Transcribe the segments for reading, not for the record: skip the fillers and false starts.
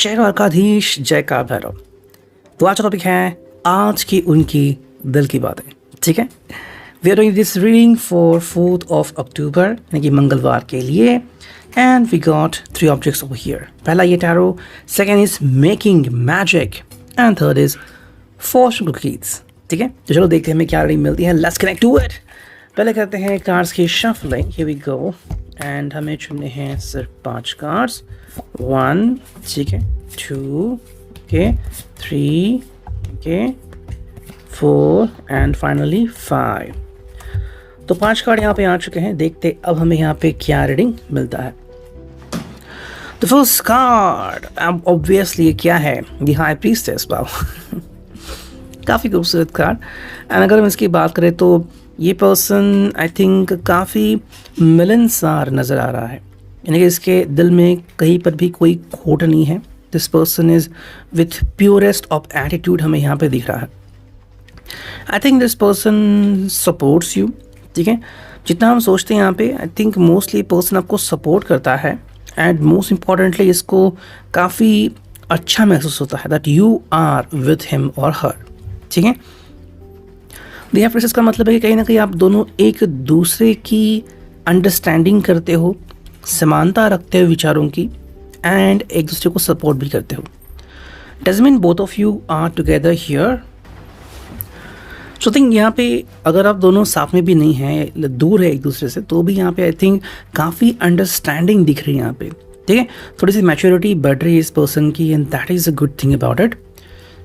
जय द्वारकाधीश, जय काल भैरव। तो आज का टॉपिक है आज की उनकी दिल की बातें। ठीक है, we are doing this reading for 4 October यानी कि मंगलवार के लिए। And we got 3 objects over here. पहला ये tarot, second is making magic and third is fortune cookies. ठीक है, तो चलो देखते हैं हमें क्या रीडिंग मिलती है। Let's connect to it. पहले करते हैं कार्ड्स की shuffling. Here we go. And हमें चुनने हैं सिर्फ 5 कार्ड्स। 1, ठीक है, 2, ओके, 3, ओके, 4 एंड फाइनली 5। तो 5 कार्ड यहाँ पे आ चुके हैं। देखते अब हमें यहाँ पे क्या रीडिंग मिलता है। तो फर्स्ट कार्ड ऑब्वियसली क्या है, द हाई प्रीस्टेस। वाओ काफ़ी खूबसूरत कार्ड। एंड अगर हम इसकी बात करें तो ये पर्सन आई थिंक काफ़ी मिलनसार नज़र आ रहा है, यानी कि इसके दिल में कहीं पर भी कोई खोट नहीं है। This person is with purest of attitude हमें यहाँ पे दिख रहा है। I think this person supports you. ठीक है, जितना हम सोचते हैं यहाँ पे आई थिंक मोस्टली पर्सन आपको सपोर्ट करता है। एंड मोस्ट इम्पॉर्टेंटली इसको काफ़ी अच्छा महसूस होता है that you are with him और हर। ठीक है, द प्रोसेस का मतलब है कि कहीं ना कहीं आप दोनों एक दूसरे की अंडरस्टैंडिंग करते हो, समानता रखते हो विचारों की, एंड एक दूसरे को सपोर्ट भी करते हो। Does mean both of you are together here. So think यहाँ पे अगर आप दोनों साथ में भी नहीं हैं, दूर है एक दूसरे से, तो भी यहाँ पे आई थिंक काफ़ी अंडरस्टैंडिंग दिख रही है यहाँ पे। ठीक है, थोड़ी सी मैच्योरिटी बढ़ रही है इस पर्सन की, and that is a good thing about it.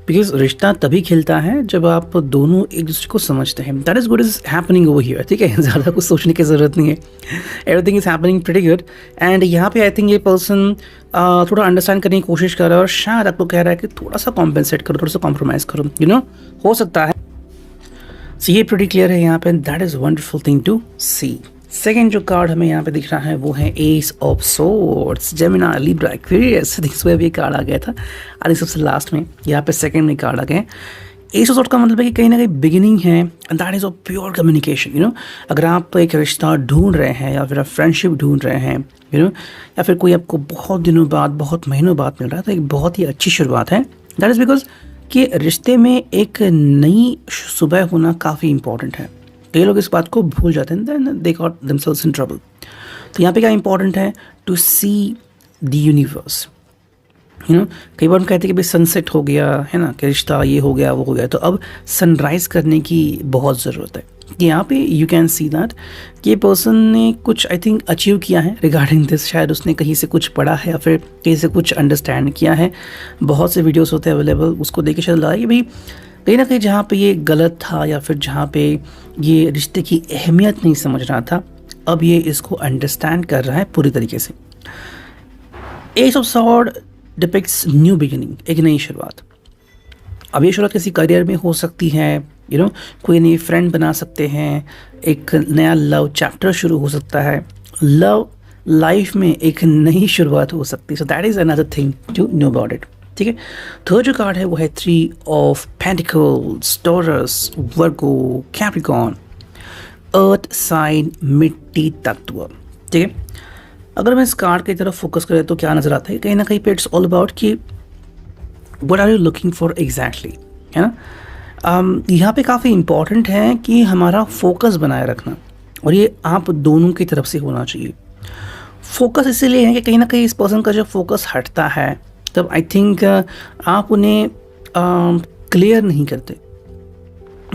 Because रिश्ता तभी खिलता है जब आप दोनों एक दूसरे को समझते हैं। That is good is happening over here. ठीक है, ज़्यादा कुछ सोचने की ज़रूरत नहीं है, everything is happening pretty good. And यहाँ पे आई थिंक ये पर्सन थोड़ा अंडरस्टैंड करने की कोशिश कर रहा है, और शायद आपको कह रहा है कि थोड़ा सा कॉम्पेंसेट करो, थोड़ा सा कॉम्प्रोमाइज़ करो, यू नो, हो सकता है। सो ये प्रीटी क्लियर है यहाँ पे, that is wonderful thing to see. Second जो कार्ड हमें यहाँ पे दिख रहा है वो है ace of swords. Gemini, Libra, Aquarius, इसमें भी कार्ड आ गया था आदि सबसे लास्ट में, यहाँ पे सेकेंड में कार्ड आ गए। एस ऑफ सोर्ड्स का मतलब है कि कहीं ना कहीं बिगिनिंग है, and that is of pure communication. You know, अगर आप एक रिश्ता ढूंढ रहे हैं या फिर आप फ्रेंडशिप ढूंढ रहे हैं, यू नो, या फिर कोई आपको बहुत दिनों बाद, बहुत महीनों बाद मिल रहा है, तो एक बहुत ही अच्छी शुरुआत है। दैट इज़ बिकॉज कि रिश्ते में एक नई सुबह होना काफ़ी इंपॉर्टेंट है। कई लोग इस बात को भूल जाते हैं, then they got themselves in trouble. तो यहाँ पे क्या इंपॉर्टेंट है, to see the universe. You know, कई बार हम कहते हैं कि भाई सनसेट हो गया है ना, कि रिश्ता ये हो गया वो हो गया, तो अब सनराइज़ करने की बहुत ज़रूरत है। यहाँ पे यू कैन सी दैट कि ये पर्सन ने कुछ आई थिंक अचीव किया है रिगार्डिंग दिस। शायद उसने कहीं से कुछ पढ़ा है या फिर कहीं से कुछ अंडरस्टैंड किया है। बहुत से वीडियोस होते हैं अवेलेबल, उसको देख के शायद लगा कि भाई कहीं ना कहीं जहाँ पे ये गलत था या फिर जहाँ पे ये रिश्ते की अहमियत नहीं समझ रहा था, अब ये इसको अंडरस्टैंड कर रहा है पूरी तरीके से। S of sword depicts new beginning, एक नई शुरुआत। अब ये शुरुआत किसी करियर में हो सकती है, यू नो, कोई नई फ्रेंड बना सकते हैं, एक नया लव चैप्टर शुरू हो सकता है, लव लाइफ में एक नई शुरुआत हो सकती है। So that is another thing to know about it. ठीक है, थर्ड जो कार्ड है वो है 3 of pentacles, Taurus, Virgo, Capricorn, earth sign, मिट्टी तत्व। ठीक है, अगर हम इस कार्ड की तरफ फोकस करें तो क्या नजर आता है, कहीं ना कहीं पे इट्स ऑल अबाउट कि what are you looking for exactly, है ना। यहाँ पे काफ़ी इंपॉर्टेंट है कि हमारा फोकस बनाए रखना, और ये आप दोनों की तरफ से होना चाहिए। फोकस इसीलिए है कि कहीं ना कहीं इस पर्सन का जब फोकस हटता है तब आई थिंक आप उन्हें क्लियर नहीं करते।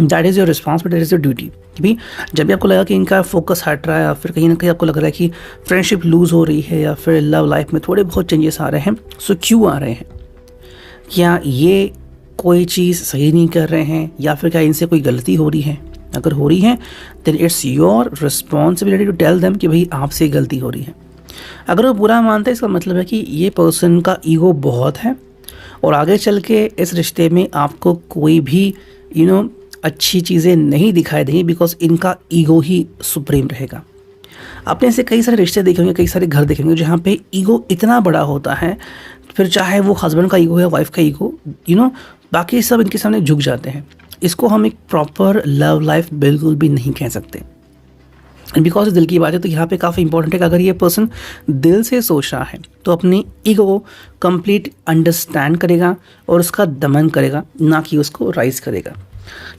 That is your responsibility, that is your duty. कि भाई जब भी आपको लगा कि इनका फोकस हट रहा है या फिर कहीं ना कहीं आपको लग रहा है कि फ्रेंडशिप लूज़ हो रही है या फिर लव लाइफ में थोड़े बहुत चेंजेस आ रहे हैं, सो क्यों आ रहे हैं? क्या ये कोई चीज़ सही नहीं कर रहे हैं, या फिर क्या इनसे कोई गलती हो रही है? अगर हो रही है then it's your responsibility to tell them कि भाई आपसे गलती हो रही है। अगर वो बुरा मानते हैं, इसका मतलब है कि ये पर्सन का ईगो बहुत है, और आगे चल के इस रिश्ते में आपको कोई भी यू नो अच्छी चीज़ें नहीं दिखाई देंगी, बिकॉज इनका ईगो ही सुप्रीम रहेगा। आपने ऐसे कई सारे रिश्ते देखे होंगे, कई सारे घर देखे होंगे जहाँ पे ईगो इतना बड़ा होता है, फिर चाहे वो हस्बैंड का ईगो है, वाइफ का ईगो, यू नो, बाकी सब इनके सामने झुक जाते हैं। इसको हम एक प्रॉपर लव लाइफ बिल्कुल भी नहीं कह सकते। बिकॉज दिल की बात है तो यहाँ पे काफ़ी इंपॉर्टेंट है कि अगर ये पर्सन दिल से सोच रहा है तो अपनी ईगो को कंप्लीट अंडरस्टैंड करेगा और उसका दमन करेगा, ना कि उसको राइज करेगा।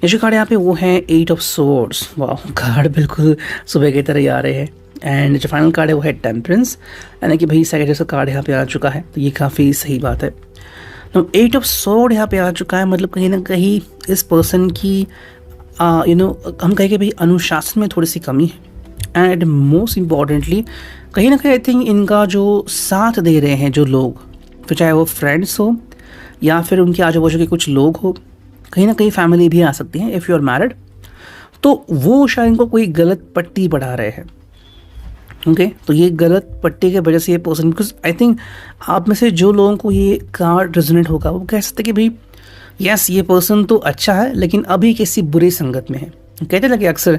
ये जो कार्ड यहाँ पे वो है 8 ऑफ सोर्ड्स। वाह, कार्ड बिल्कुल सुबह की तरह ही आ रहे हैं। एंड जो फाइनल कार्ड है वो है टेम्परेंस, यानी कि भाई सेकेंडरी का कार्ड यहाँ पे आ चुका है, तो ये काफ़ी सही बात है। तो 8 ऑफ सोर्ड यहाँ पे आ चुका है, मतलब कहीं ना कहीं इस पर्सन की हम कहें कि भाई अनुशासन में थोड़ी सी कमी है। एंड मोस्ट इम्पॉर्टेंटली कहीं ना कहीं आई थिंक इनका जो साथ दे रहे हैं जो लोग, तो चाहे वो फ्रेंड्स हो या फिर उनके आजू बाजू के कुछ लोग हो, कहीं ना कहीं फैमिली भी आ सकती है इफ़ यू आर मैरिड, तो वो शायद इनको कोई गलत पट्टी बढ़ा रहे हैं। ओके तो ये गलत पट्टी के वजह से ये पर्सन, बिकॉज आई थिंक आप में से जो लोगों को ये कार्ड रेजोनेट होगा वो कह सकते कि भाई यस ये पर्सन तो अच्छा है लेकिन अभी किसी बुरी संगत में है। कहते लगे अक्सर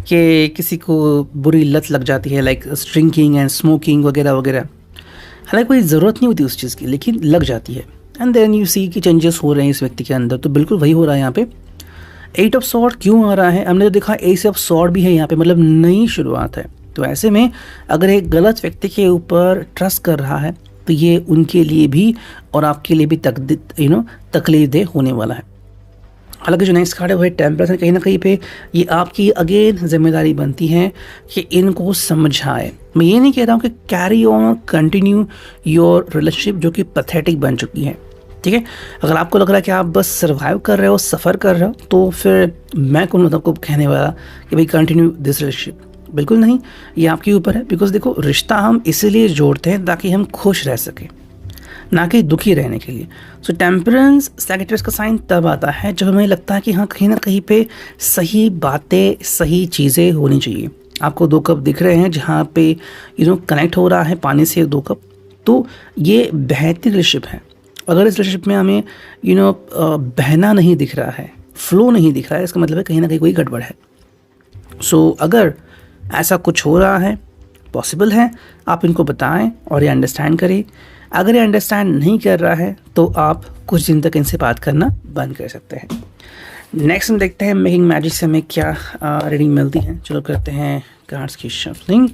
कि किसी को बुरी लत लग जाती है, लाइक ड्रिंकिंग एंड स्मोकिंग वगैरह वगैरह, हालांकि कोई ज़रूरत नहीं होती उस चीज़ की, लेकिन लग जाती है। एंड देन यू सी कि चेंजेस हो रहे हैं इस व्यक्ति के अंदर, तो बिल्कुल वही हो रहा है यहाँ पे। 8 ऑफ सॉर्ड क्यों आ रहा है, हमने तो देखा एस ऑफ सॉर्ड भी है यहाँ पे, मतलब नई शुरुआत है। तो ऐसे में अगर एक गलत व्यक्ति के ऊपर ट्रस्ट कर रहा है तो ये उनके लिए भी और आपके लिए भी तकलीफदेह होने वाला है। हालांकि जो नेक्स्ट कार्ड है वो है टेम्परेंस, कहीं ना कहीं पे ये आपकी अगेन जिम्मेदारी बनती है कि इनको समझाए। मैं ये नहीं कह रहा हूँ कि carry on continue your relationship जो कि पैथेटिक बन चुकी है, ठीक है। अगर आपको लग रहा है कि आप बस सर्वाइव कर रहे हो, सफ़र कर रहे हो, तो फिर मैं कौन मतलब को कहने वाला कि भाई कंटिन्यू दिस रिलेशनशिप, बिल्कुल नहीं, ये आपके ऊपर है। बिकॉज देखो रिश्ता हम इसीलिए जोड़ते हैं ताकि हम खुश रह सकें, ना कि दुखी रहने के लिए। सो टेम्परेंस सैजिटेरियस का साइन तब आता है जब हमें लगता है कि हाँ कहीं ना कहीं पे सही बातें सही चीज़ें होनी चाहिए। आपको 2 कप दिख रहे हैं जहाँ पे कनेक्ट हो रहा है पानी से 2 कप, तो ये बेहतरीन रिलेशनशिप है। अगर इस रिलेशनशिप में हमें बहना नहीं दिख रहा है, फ्लो नहीं दिख रहा है, इसका मतलब है कहीं ना कहीं कोई गड़बड़ है। सो अगर ऐसा कुछ हो रहा है, पॉसिबल है, आप इनको बताएं और ये अंडरस्टैंड करें। अगर ये अंडरस्टैंड नहीं कर रहा है तो आप कुछ दिन तक इनसे बात करना बंद कर सकते हैं। नेक्स्ट हम देखते हैं मेकिंग मैजिक से हमें क्या रीडिंग मिलती है। चलो करते हैं कार्ड्स की शफलिंग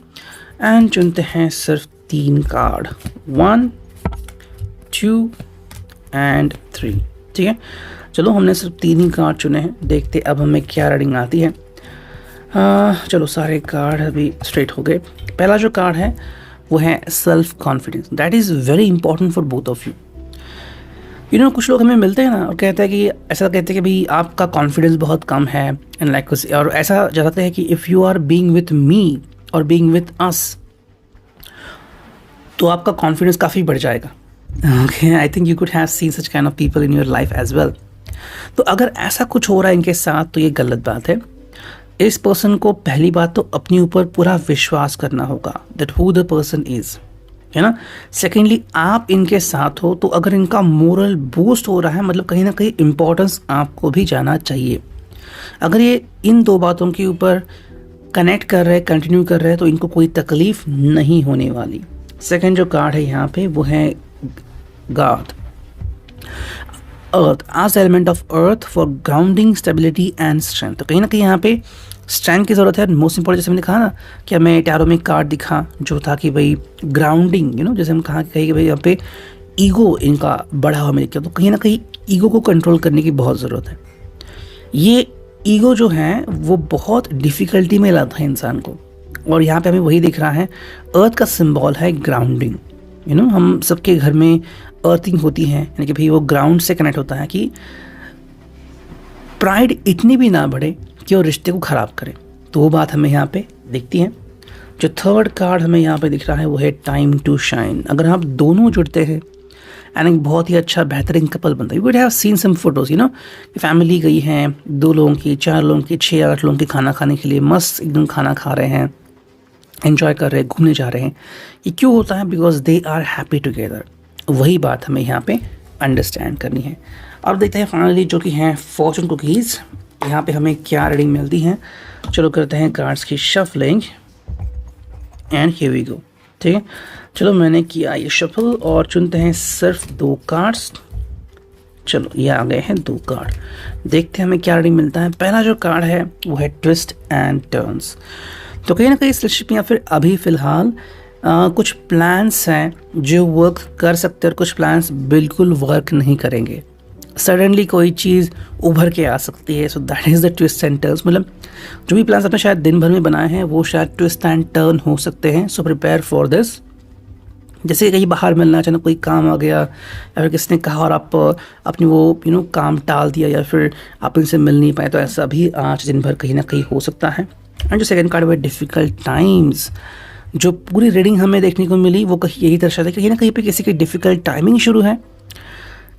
एंड चुनते हैं सिर्फ 3 कार्ड, 1 2 एंड 3, ठीक है। चलो हमने सिर्फ 3 ही कार्ड चुने हैं, देखते अब हमें क्या रीडिंग आती है। चलो सारे कार्ड अभी स्ट्रेट हो गए। पहला जो कार्ड है वो है self confidence. That is very important for both of you. कुछ लोग हमें मिलते हैं ना और कहते हैं कि ऐसा कहते हैं कि भाई आपका कॉन्फिडेंस बहुत कम है एंड लाइक और ऐसा जताते हैं कि if you are being with me और बीइंग विथ अस तो आपका कॉन्फिडेंस काफ़ी बढ़ जाएगा। Okay, I think you could have seen such kind of people in your life as well. तो अगर ऐसा कुछ हो रहा है इनके साथ तो ये गलत बात है। इस पर्सन को पहली बात तो अपने ऊपर पूरा विश्वास करना होगा that who the person is, है ना। सेकेंडली आप इनके साथ हो तो अगर इनका मोरल बूस्ट हो रहा है मतलब कहीं ना कहीं इम्पोर्टेंस आपको भी जाना चाहिए। अगर ये इन 2 बातों के ऊपर कनेक्ट कर रहे, कंटिन्यू कर रहे हैं तो इनको कोई तकलीफ नहीं होने वाली। सेकेंड जो कार्ड है यहाँ पे वो है God, earth as element of earth for grounding stability and strength. तो कहीं ना कहीं यहाँ पे स्ट्रेंथ की ज़रूरत है। मोस्ट इंपॉर्टेंट जैसे मैंने कहा ना कि हमें टैरो में कार्ड दिखा जो था कि भाई ग्राउंडिंग जैसे हम कहा कि भाई यहाँ पे ईगो इनका बढ़ा हुआ मिल गया, तो कहीं ना कहीं ईगो को कंट्रोल करने की बहुत ज़रूरत है। ये ईगो जो है वो बहुत डिफ़िकल्टी में लाता है इंसान को, और यहाँ पे हमें वही दिख रहा है। अर्थ का सिंबल है ग्राउंडिंग, हम सबके घर में अर्थिंग होती है, यानी कि भाई वो ग्राउंड से कनेक्ट होता है कि प्राइड इतनी भी ना बढ़े कि वो रिश्ते को ख़राब करे। तो वो बात हमें यहाँ पे दिखती है। जो थर्ड कार्ड हमें यहाँ पे दिख रहा है वो है टाइम टू शाइन। अगर आप दोनों जुड़ते हैं एंड एक बहुत ही अच्छा बेहतरीन कपल बनता है। You would have seen some photos कि फैमिली गई हैं 2 लोगों की, 4 लोगों की, 6-8 लोगों की खाना खाने के लिए, मस्त एकदम खाना खा रहे हैं, एंजॉय कर रहे हैं, घूमने जा रहे हैं। ये क्यों होता है? Because they are happy together. वही बात हमें यहाँ पे अंडरस्टैंड करनी है। अब देखते हैं फाइनली जो कि हैं फॉर्चून कुकीज़, यहाँ पे हमें क्या रीडिंग मिलती है। चलो करते हैं कार्ड्स की shuffling and here we go, ठीक है। चलो मैंने किया ये शफल और चुनते हैं सिर्फ 2 कार्ड्स। चलो ये आ गए हैं 2 कार्ड, देखते हैं हमें क्या रीडिंग मिलता है। पहला जो कार्ड है वो है ट्विस्ट एंड टर्न्स। तो कहीं ना कहीं इस रिलेशनशिप में या फिर अभी फ़िलहाल कुछ प्लान्स हैं जो वर्क कर सकते हैं और कुछ प्लान्स बिल्कुल वर्क नहीं करेंगे। सडनली कोई चीज़ उभर के आ सकती है। So that is the twist and turns. मतलब जो भी प्लान्स आपने शायद दिन भर में बनाए हैं वो शायद ट्विस्ट एंड टर्न हो सकते हैं। So prepare for this. जैसे कहीं बाहर मिलना, अचानक कोई काम आ गया या फिर किसने कहा और आप अपनी वो काम टाल दिया या फिर आप इनसे मिल नहीं पाए, तो ऐसा भी आज दिन भर कहीं ना कहीं हो सकता है। एंड जो सेकंड कार्ड है डिफ़िकल्ट टाइम्स, जो पूरी रीडिंग हमें देखने को मिली वो कहीं यही दर्शाता है कि कहीं ना कहीं पे किसी की डिफ़िकल्ट टाइमिंग शुरू है।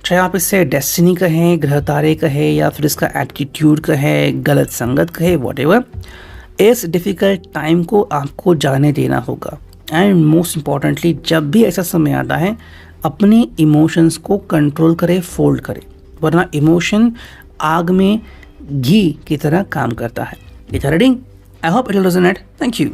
चाहे आप इसे डेस्टिनी कहें, ग्रह तारे कहें, या फिर इसका एटीट्यूड कहें, गलत संगत कहें, वॉटेवर, इस डिफ़िकल्ट टाइम को आपको जाने देना होगा। एंड मोस्ट इम्पॉर्टेंटली जब भी ऐसा समय आता है अपने इमोशंस को कंट्रोल करें, फोल्ड करें, वरना इमोशन आग में घी की तरह काम करता है। ये था reading. I hope it will resonate. Thank you.